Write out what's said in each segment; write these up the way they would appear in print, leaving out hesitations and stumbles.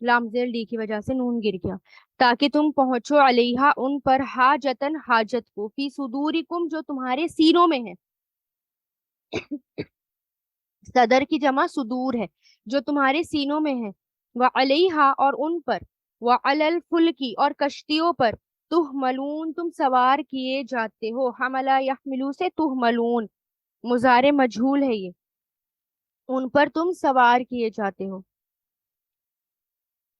لام زیر لی کی وجہ سے نون گر گیا، تاکہ تم پہنچو علیہا ان پر، حاجتن حاجت کو، فی صدورکم جو تمہارے سینوں میں ہے، صدر کی جمع صدور ہے، جو تمہارے سینوں میں ہے، وعلیہا اور ان پر، وعلی الفلکی اور کشتیوں پر، تحملون تم سوار کیے جاتے ہو، حملہ یحملو سے تحملون مضارع مجہول ہے یہ، ان پر تم سوار کیے جاتے ہو۔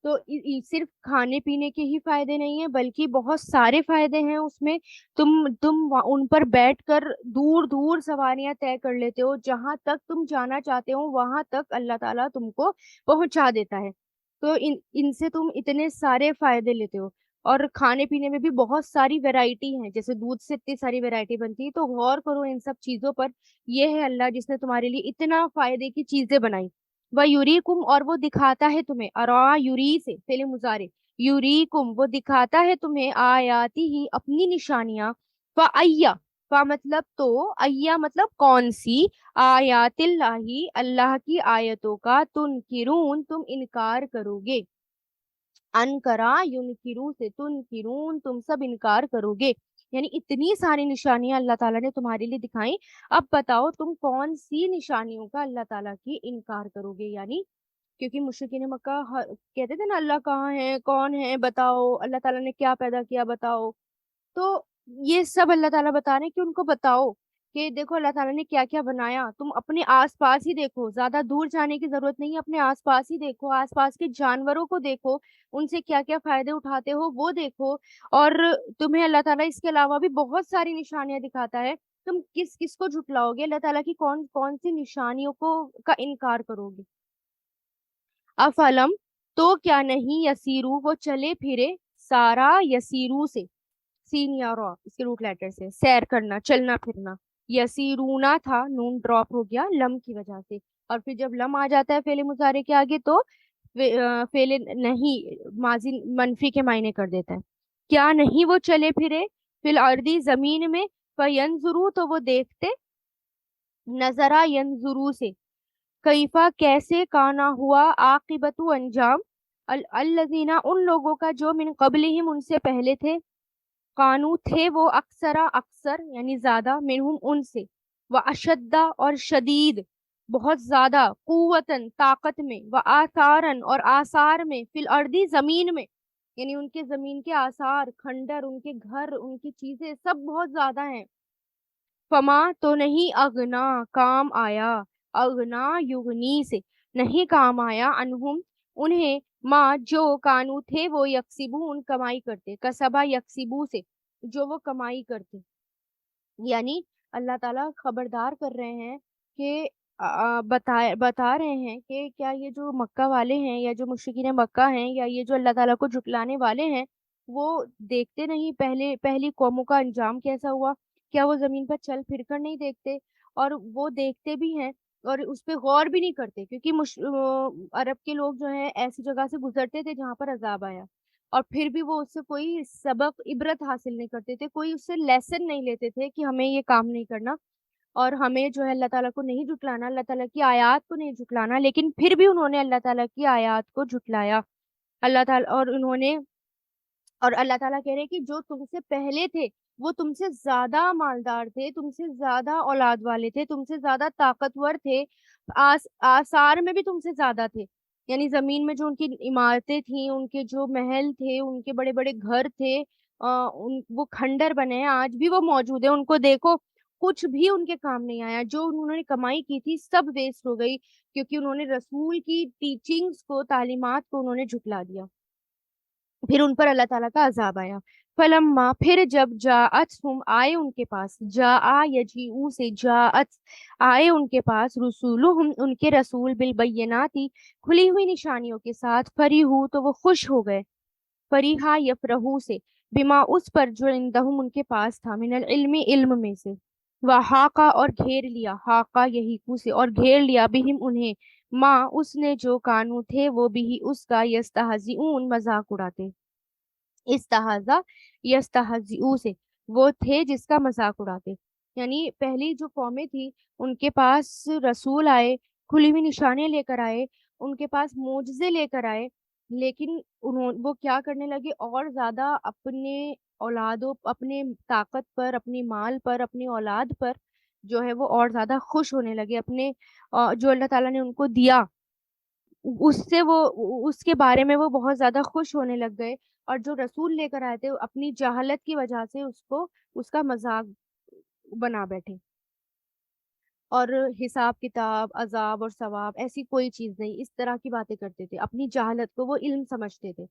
تو صرف کھانے پینے کے ہی فائدے نہیں ہیں بلکہ بہت سارے فائدے ہیں اس میں۔ ان پر بیٹھ کر دور دور سواریاں طے کر لیتے ہو، جہاں تک تم جانا چاہتے ہو وہاں تک اللہ تعالیٰ تم کو پہنچا دیتا ہے۔ تو ان سے تم اتنے سارے فائدے لیتے ہو، اور کھانے پینے میں بھی بہت ساری ویرائٹی ہیں، جیسے دودھ سے اتنی ساری ویرائٹی بنتی ہے، تو غور کرو ان سب چیزوں پر۔ یہ ہے اللہ جس نے تمہارے لیے اتنا فائدے کی چیزیں بنائی۔ وَيُرِيكُمْ اور وہ دکھاتا ہے تمہیں، ارا یوری سے فعل مضارع، یوریکم وہ دکھاتا ہے تمہیں، آیاتی ہی اپنی نشانیاں، فَأَيَّ فا مطلب تو، ایا مطلب کون سی، آیات اللہ اللہ کی آیتوں کا، تنکرون تم انکار کرو گے، انکرا ینکرو سے تنکرون تم سب انکار کرو گے، یعنی اتنی ساری نشانیاں اللہ تعالیٰ نے تمہارے لیے دکھائیں، اب بتاؤ تم کون سی نشانیوں کا اللہ تعالیٰ کی انکار کرو گے۔ یعنی کیونکہ مشرکین مکہ کہتے تھے نا اللہ کہاں ہے، کون ہے بتاؤ، اللہ تعالیٰ نے کیا پیدا کیا بتاؤ، تو یہ سب اللہ تعالیٰ بتا رہے ہیں کہ ان کو بتاؤ کہ دیکھو اللہ تعالیٰ نے کیا کیا بنایا، تم اپنے آس پاس ہی دیکھو، زیادہ دور جانے کی ضرورت نہیں ہے، اپنے آس پاس ہی دیکھو، آس پاس کے جانوروں کو دیکھو، ان سے کیا کیا فائدے اٹھاتے ہو وہ دیکھو، اور تمہیں اللہ تعالیٰ اس کے علاوہ بھی بہت ساری نشانیاں دکھاتا ہے، تم کس کس کو جھٹلاؤ گے، اللہ تعالیٰ کی کون کون سی نشانیوں کو کا انکار کرو گے۔ افلم تو کیا نہیں، یسیرو وہ چلے پھرے، سارا یسیرو سے، سین یا را اس کے روٹ لیٹر سے، سیر کرنا چلنا پھرنا، یسیرونا تھا نون ڈراپ ہو گیا لم کی وجہ سے، اور پھر جب لم آ جاتا ہے فعل مضارع کے آگے تو فعل نہیں ماضی منفی کے معنی کر دیتا ہے۔ کیا نہیں وہ چلے پھرے، فی الارضی زمین میں، فینظرو تو وہ دیکھتے، نظرا ینظرو سے، کیفا کیسے، کانا ہوا، عاقبت انجام، الذین ان لوگوں کا، جو من قبلہم ان سے پہلے تھے، قانو تھے وہ، اکثرا اکثر یعنی زیادہ، منہم ان سے، و اشدہ اور شدید بہت زیادہ، قوتن طاقت میں، و آثارن اور آثار میں، فی الارضی زمین میں، یعنی ان کے زمین کے آثار کھنڈر، ان کے گھر، ان کی چیزیں سب بہت زیادہ ہیں۔ فما تو نہیں، اغنا کام آیا، اغنا یغنی سے نہیں کام آیا، انہم انہیں، ماں جو کانو تھے وہ، یکسبون کمائی کرتے، کسبا یکسبو سے جو وہ کمائی کرتے، یعنی اللہ تعالیٰ خبردار کر رہے ہیں کہ بتا رہے ہیں کہ کیا یہ جو مکہ والے ہیں، یا جو مشرکین مکہ ہیں، یا یہ جو اللہ تعالیٰ کو جھٹلانے والے ہیں، وہ دیکھتے نہیں پہلی قوموں کا انجام کیسا ہوا، کیا وہ زمین پر چل پھر کر نہیں دیکھتے، اور وہ دیکھتے بھی ہیں اور اس پہ غور بھی نہیں کرتے، کیونکہ عرب کے لوگ جو ہیں ایسی جگہ سے گزرتے تھے جہاں پر عذاب آیا، اور پھر بھی وہ اس سے کوئی سبق عبرت حاصل نہیں کرتے تھے، کوئی اس سے لیسن نہیں لیتے تھے کہ ہمیں یہ کام نہیں کرنا، اور ہمیں جو ہے اللہ تعالیٰ کو نہیں جھٹلانا، اللہ تعالیٰ کی آیات کو نہیں جھٹلانا، لیکن پھر بھی انہوں نے اللہ تعالیٰ کی آیات کو جھٹلایا، اللہ تعالیٰ اور اللہ تعالیٰ کہہ رہے کہ جو تم سے پہلے تھے وہ تم سے زیادہ مالدار تھے، تم سے زیادہ اولاد والے تھے، تم سے زیادہ طاقتور تھے، آثار میں بھی تم سے زیادہ تھے، یعنی زمین میں جو ان کی عمارتیں تھیں، ان کے جو محل تھے، ان کے بڑے بڑے گھر تھے، وہ کھنڈر بنے ہیں، آج بھی وہ موجود ہیں، ان کو دیکھو، کچھ بھی ان کے کام نہیں آیا، جو انہوں نے کمائی کی تھی سب ویسٹ ہو گئی، کیونکہ انہوں نے رسول کی ٹیچنگز کو، تعلیمات کو انہوں نے جھٹلا دیا، پھر ان پر اللہ تعالیٰ کا عذاب آیا۔ فلما پھر جب، جاءت ہم آئے ان کے پاس، جاء یجیء سے، جاءت آئے ان کے پاس، رسولہم ان کے رسول، بالبیناتی کھلی ہوئی نشانیوں کے ساتھ، فریحو تو وہ خوش ہو گئے، فریحا یفرحو سے، بما اس پر جو عندہم ان کے پاس تھا، من العلم علم میں سے، وحاقہ اور گھیر لیا، حاقہ یہی کو سے اور گھیر لیا، بہم انہیں، ماں اس نے جو کانو تھے وہ بھی اس کا، یستہزئون مذاق اڑاتے، استہزا یستہزئو سے وہ تھے جس کا مذاق اڑاتے، یعنی پہلی جو قومیں تھی ان کے پاس رسول آئے، کھلی ہوئی نشانیاں لے کر آئے، ان کے پاس معجزے لے کر آئے، لیکن وہ کیا کرنے لگے، اور زیادہ اپنے اولادوں، اپنے طاقت پر، اپنی مال پر، اپنی اولاد پر جو ہے وہ اور زیادہ خوش ہونے لگے، اپنے جو اللہ تعالیٰ نے ان کو دیا اس سے وہ اس کے بارے میں وہ بہت زیادہ خوش ہونے لگ گئے، اور جو رسول لے کر آئے تھے اپنی جہالت کی وجہ سے اس کا مذاق بنا بیٹھے، اور حساب کتاب، عذاب اور ثواب ایسی کوئی چیز نہیں، اس طرح کی باتیں کرتے تھے، اپنی جہالت کو وہ علم سمجھتے تھے۔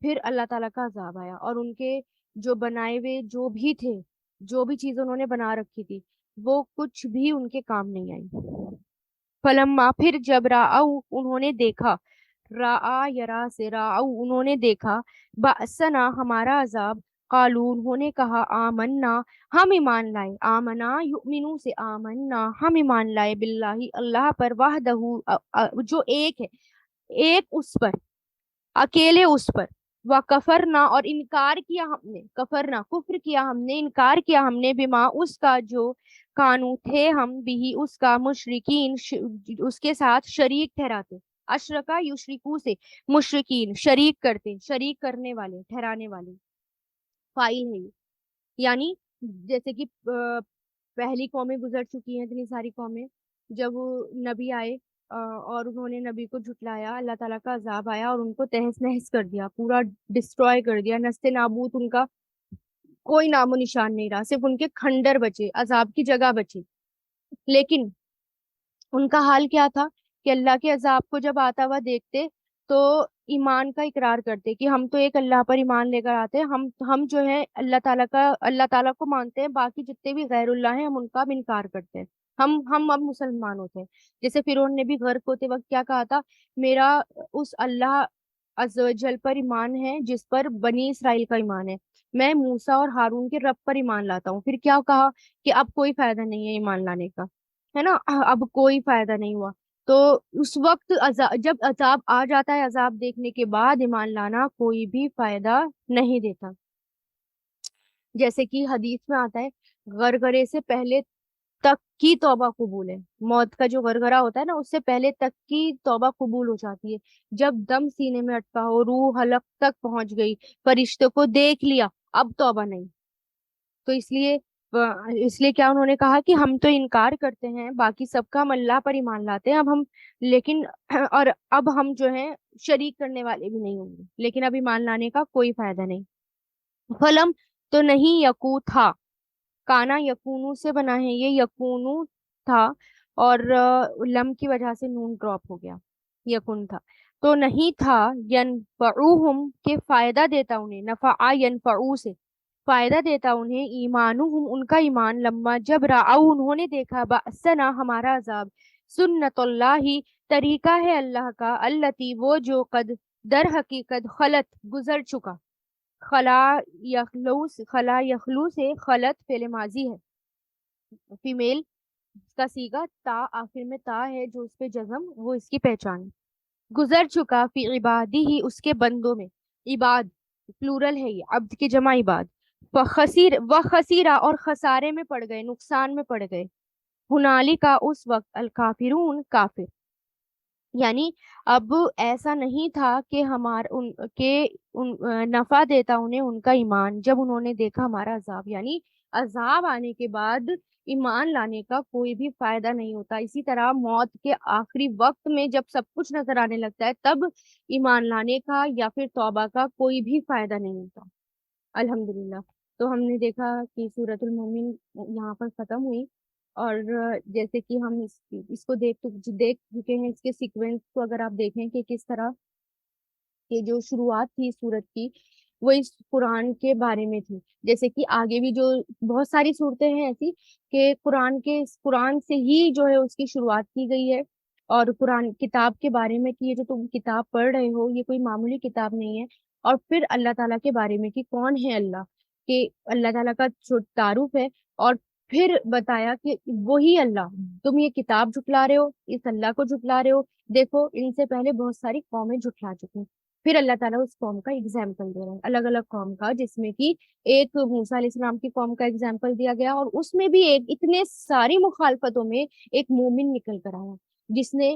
پھر اللہ تعالیٰ کا عذاب آیا، اور ان کے جو بنائے ہوئے جو بھی تھے، جو بھی چیز انہوں نے بنا رکھی تھی، وہ کچھ بھی ان کے کام نہیں آئی۔ فلما، پھر جب راؤ انہوں نے دیکھا، راآ یرا سے راؤ انہوں نے دیکھا، بأسنا ہمارا عذاب، قالو انہوں نے کہا، آمنا ہم ایمان لائے، آمنا یؤمنو سے آمنا ہم ایمان لائے، باللہ اللہ پر، وحدہ جو ایک ہے، ایک اس پر، اکیلے اس پر، وکفرنا اور انکار کیا ہم نے، کفرنا کفر کیا ہم نے، انکار کیا ہم نے، بما اس کا جو کانو تھے ہم بھی اس کا مشرکین اس کے ساتھ شریک ٹھہراتے، اشرکا یشرکو سے مشرکین شریک کرتے، شریک کرنے والے، ٹھہرانے والے فائل ہے یہ، یعنی جیسے کہ پہلی قومیں گزر چکی ہیں، اتنی ساری قومیں، جب وہ نبی آئے اور انہوں نے نبی کو جھٹلایا، اللہ تعالیٰ کا عذاب آیا اور ان کو تہس نہس کر دیا، پورا ڈسٹروائے کر دیا، نستے نابود، ان کا کوئی نام و نشان نہیں رہا، صرف ان کے کھنڈر بچے، عذاب کی جگہ بچی۔ لیکن ان کا حال کیا تھا کہ اللہ کے عذاب کو جب آتا ہوا دیکھتے تو ایمان کا اقرار کرتے کہ ہم تو ایک اللہ پر ایمان لے کر آتے ہیں، ہم جو ہے اللہ تعالیٰ کو مانتے ہیں، باقی جتنے بھی غیر اللہ ہیں ہم ان کا بھی انکار کرتے ہیں، ہم اب مسلمان ہوتے ہیں۔ جیسے فرعون نے بھی غرق ہوتے وقت کیا کہا تھا، میرا اس اللہ عز و جل پر ایمان ہے جس پر بنی اسرائیل کا ایمان ہے، میں موسیٰ اور ہارون کے رب پر ایمان لاتا ہوں۔ پھر کیا کہا کہ اب کوئی فائدہ نہیں ہے ایمان لانے کا، ہے نا، اب کوئی فائدہ نہیں ہوا۔ تو اس وقت جب عذاب آ جاتا ہے، عذاب دیکھنے کے بعد ایمان لانا کوئی بھی فائدہ نہیں دیتا، جیسے کہ حدیث میں آتا ہے، غرغرے سے پہلے تک کی توبہ قبول ہے، موت کا جو غرغرہ ہوتا ہے نا، اس سے پہلے تک کی توبہ قبول ہو جاتی ہے، جب دم سینے میں اٹکا ہو، روح حلق تک پہنچ گئی، فرشتوں کو دیکھ لیا، اب توبہ نہیں۔ تو اس لیے کیا انہوں نے کہا کہ ہم تو انکار کرتے ہیں باقی سب کا، ہم اللہ پر ایمان لاتے ہیں، اب ہم لیکن اور اب ہم جو ہیں شریک کرنے والے بھی نہیں ہوں گے، لیکن اب ایمان لانے کا کوئی فائدہ نہیں۔ فلم، تو نہیں، یکو تھا، کانا یکونو سے بنا ہے یہ، یکونو تھا، اور لم کی وجہ سے نون ڈراپ ہو گیا، یکون تھا، تو نہیں تھا، ینفعوہم کے فائدہ دیتا انہیں، نفع ینفعو سے فائدہ دیتا انہیں، ایمانہم ان کا ایمان، لما جب راؤ انہوں نے دیکھا، بأسنا ہمارا عذاب، سنت اللہ طریقہ ہے اللہ کا، التی وہ جو، قد در حقیقت، خلط گزر چکا، خلا یخلو سے خلط فعل ماضی ہے، فیمیل کا صیغہ، تا آخر میں تا ہے جو اس پہ جزم، وہ اس کی پہچان، گزر چکا، فی عبادی ہی اس کے بندوں میں، عباد پلورل ہے یہ، عبد کی جمع عباد، خسیرہ اور خسارے میں پڑ گئے، نقصان میں پڑ گئے، ہنالی کا اس وقت، الکافرون کافر، یعنی اب ایسا نہیں تھا کہ نفع دیتا انہیں ان کا ایمان جب انہوں نے دیکھا ہمارا عذاب، یعنی عذاب آنے کے بعد ایمان لانے کا کوئی بھی فائدہ نہیں ہوتا، اسی طرح موت کے آخری وقت میں جب سب کچھ نظر آنے لگتا ہے تب ایمان لانے کا یا پھر توبہ کا کوئی بھی فائدہ نہیں ہوتا۔ الحمدللہ، تو ہم نے دیکھا کہ سورۃ المومن یہاں پر ختم ہوئی، اور جیسے کہ ہم اس کو دیکھ چکے ہیں، اس کے سیکوینس کو اگر آپ دیکھیں کہ کس طرح کہ جو شروعات تھی سورت کی وہ اس قرآن کے بارے میں تھی، جیسے کہ آگے بھی جو بہت ساری صورتیں ہیں ایسی کہ قرآن سے ہی جو ہے اس کی شروعات کی گئی ہے، اور قرآن کتاب کے بارے میں کہ یہ جو تم کتاب پڑھ رہے ہو یہ کوئی معمولی کتاب نہیں ہے، اور پھر اللہ تعالیٰ کے بارے میں کہ کون ہے اللہ، کہ اللہ تعالیٰ کا تعارف ہے، اور پھر بتایا کہ وہی اللہ، تم یہ کتاب جھٹلا رہے ہو، اس اللہ کو جھٹلا رہے ہو، دیکھو ان سے پہلے بہت ساری قومیں جھٹلا چکی ہیں۔ پھر اللہ تعالیٰ اس قوم کا اگزامپل دے رہے ہیں، الگ الگ قوم کا، جس میں کہ ایک موسیٰ علیہ السلام کی قوم کا اگزامپل دیا گیا، اور اس میں بھی ایک اتنے ساری مخالفتوں میں ایک مومن نکل کر آیا، جس نے